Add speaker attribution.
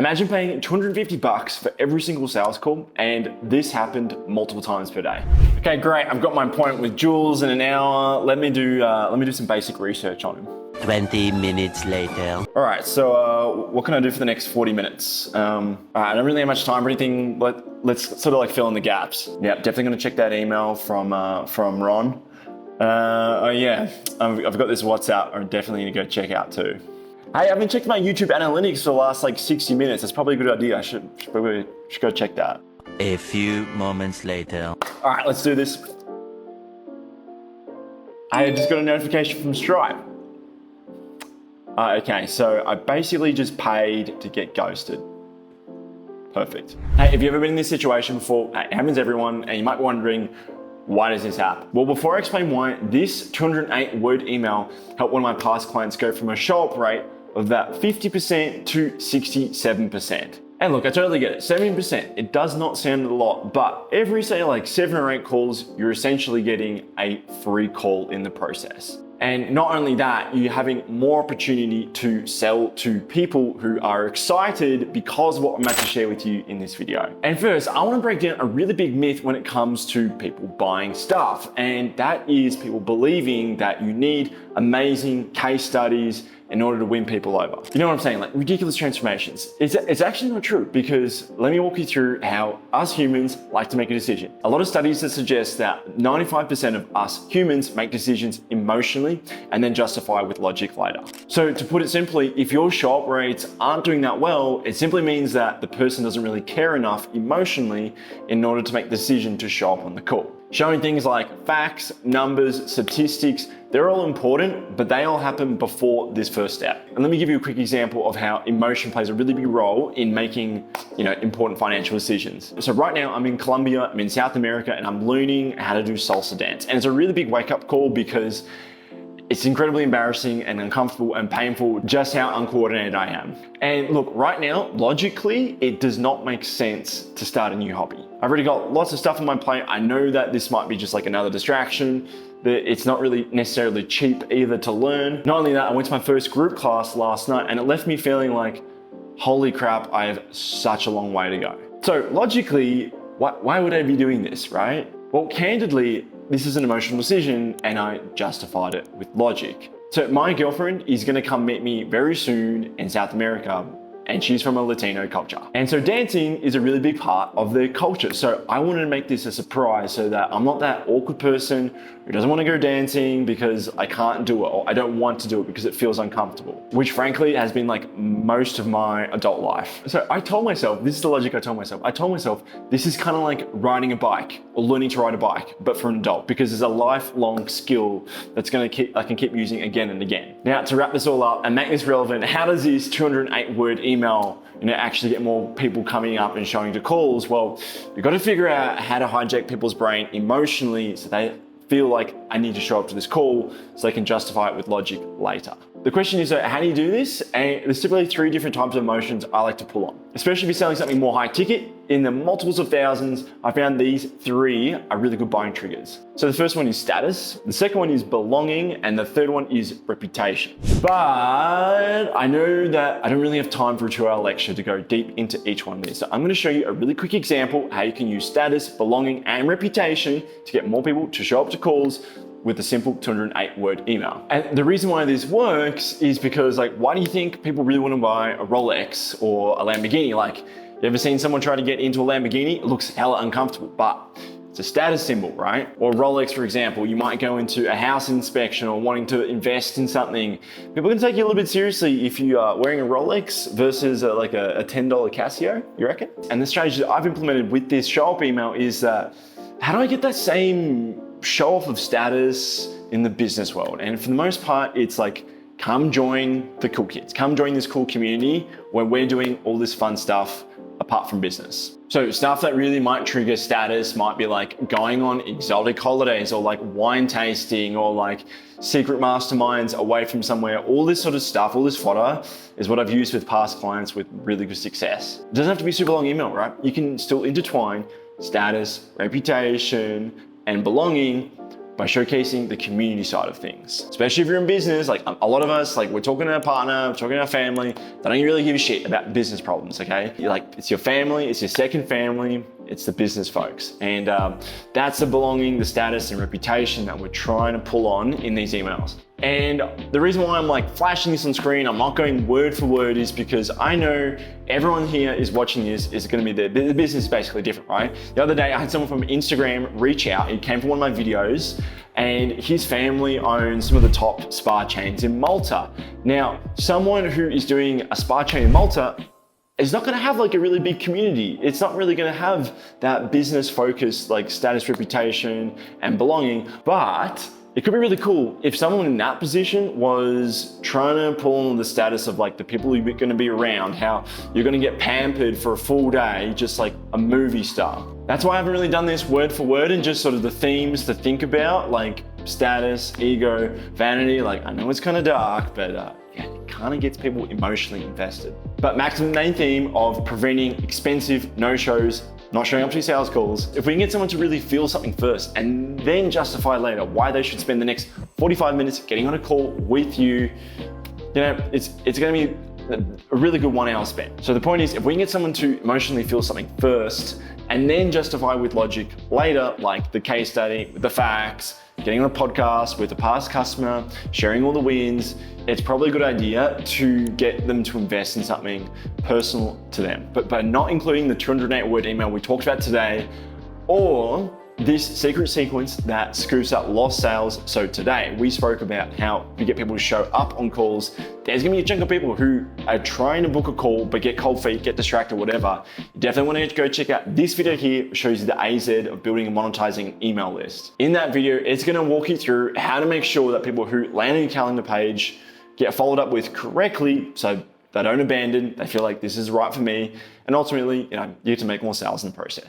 Speaker 1: Imagine paying $250 for every single sales call, and this happened multiple times per day. Okay, great. I've got my appointment with Jules in an hour. Let me do some basic research on him.
Speaker 2: 20 minutes later.
Speaker 1: All right, so what can I do for the next 40 minutes? All right, I don't really have much time for anything, but let's sort of like fill in the gaps. Yeah, definitely gonna check that email from Ron. Oh yeah, I've got this WhatsApp I'm definitely gonna go check out too. Hey, I haven't checked my YouTube analytics for the last like 60 minutes. That's probably a good idea. I should go check that.
Speaker 2: A few moments later.
Speaker 1: All right, let's do this. I just got a notification from Stripe. Okay, so I basically just paid to get ghosted. Perfect. Hey, have you ever been in this situation before? It happens to everyone, and you might be wondering, why does this happen? Well, before I explain why, this 208 word email helped one of my past clients go from a show-up rate of about 50% to 67%. And look, I totally get it, 17%, it does not sound a lot, but every say like 7 or 8 calls, you're essentially getting a free call in the process. And not only that, you're having more opportunity to sell to people who are excited because of what I'm about to share with you in this video. And first, I want to break down a really big myth when it comes to people buying stuff. And that is people believing that you need amazing case studies in order to win people over. You know what I'm saying? Like ridiculous transformations. It's actually not true, because let me walk you through how us humans like to make a decision. A lot of studies that suggest that 95% of us humans make decisions emotionally and then justify with logic later. So to put it simply, if your show-up rates aren't doing that well, it simply means that the person doesn't really care enough emotionally in order to make the decision to show up on the call. Showing things like facts, numbers, statistics, they're all important, but they all happen before this first step. And let me give you a quick example of how emotion plays a really big role in making, important financial decisions. So right now I'm in Colombia, I'm in South America, and I'm learning how to do salsa dance. And it's a really big wake-up call because it's incredibly embarrassing and uncomfortable and painful just how uncoordinated I am. And look, right now, logically, it does not make sense to start a new hobby. I've already got lots of stuff on my plate. I know that this might be just like another distraction, that it's not really necessarily cheap either to learn. Not only that, I went to my first group class last night and it left me feeling like, holy crap, I have such a long way to go. So logically, why would I be doing this, right? Well, candidly, this is an emotional decision and I justified it with logic. So my girlfriend is gonna come meet me very soon in South America, and she's from a Latino culture. And so dancing is a really big part of their culture. So I wanted to make this a surprise so that I'm not that awkward person who doesn't want to go dancing because I can't do it, or I don't want to do it because it feels uncomfortable, which frankly has been like most of my adult life. So I told myself, this is the logic I told myself, this is kind of like riding a bike or learning to ride a bike, but for an adult, because it's a lifelong skill that's I can keep using again and again. Now, to wrap this all up and make this relevant, how does this 208 word email actually get more people coming up and showing to calls? Well, you've got to figure out how to hijack people's brain emotionally so they feel like I need to show up to this call so they can justify it with logic later. The question is, how do you do this? And there's typically 3 different types of emotions I like to pull on. Especially if you're selling something more high ticket, in the multiples of thousands, I found these 3 are really good buying triggers. So the first one is status, the second one is belonging, and the third one is reputation. But I know that I don't really have time for a 2-hour lecture to go deep into each one of these. So I'm gonna show you a really quick example how you can use status, belonging, and reputation to get more people to show up to calls with a simple 208 word email. And the reason why this works is because, why do you think people really want to buy a Rolex or a Lamborghini? You ever seen someone try to get into a Lamborghini? It looks hella uncomfortable, but it's a status symbol, right? Or Rolex, for example, you might go into a house inspection or wanting to invest in something. People can take you a little bit seriously if you are wearing a Rolex versus a $10 Casio, you reckon? And the strategy that I've implemented with this show-up email is that, how do I get that same show off of status in the business world? And for the most part, it's come join the cool kids. Come join this cool community where we're doing all this fun stuff apart from business. So stuff that really might trigger status might be going on exotic holidays, or wine tasting, or secret masterminds away from somewhere. All this sort of stuff, all this fodder is what I've used with past clients with really good success. It doesn't have to be super long email, right? You can still intertwine status, reputation, and belonging by showcasing the community side of things. Especially if you're in business, like a lot of us, like we're talking to our partner, we're talking to our family, they don't really give a shit about business problems, okay? You're like, it's your family, it's your second family, it's the business folks. And that's the belonging, the status and reputation that we're trying to pull on in these emails. And the reason why I'm like flashing this on screen, I'm not going word for word, is because I know everyone here is watching this is gonna be the business is basically different, right? The other day I had someone from Instagram reach out, he came from one of my videos, and his family owns some of the top spa chains in Malta. Now, someone who is doing a spa chain in Malta is not gonna have like a really big community. It's not really gonna have that business focused like status, reputation, and belonging, but it could be really cool if someone in that position was trying to pull on the status of like the people you're gonna be around, how you're gonna get pampered for a full day, just like a movie star. That's why I haven't really done this word for word, and just sort of the themes to think about, like status, ego, vanity. Like I know it's kind of dark, but yeah, it kind of gets people emotionally invested. But maximum main theme of preventing expensive no-shows, not showing up to your sales calls. If we can get someone to really feel something first and then justify later why they should spend the next 45 minutes getting on a call with you, you know, it's gonna be a really good 1 hour spent. So the point is, if we can get someone to emotionally feel something first and then justify with logic later, like the case study, with the facts, getting on a podcast with a past customer, sharing all the wins, it's probably a good idea to get them to invest in something personal to them. But by not including the 208 word email we talked about today, or this secret sequence that scoops up lost sales. So today we spoke about how you get people to show up on calls. There's gonna be a chunk of people who are trying to book a call but get cold feet, get distracted, whatever. You definitely want to go check out this video here. It shows you the AZ of building and monetizing email list. In that video, it's gonna walk you through how to make sure that people who land on your calendar page get followed up with correctly, so they don't abandon, they feel like this is right for me, and ultimately, you get to make more sales in the process.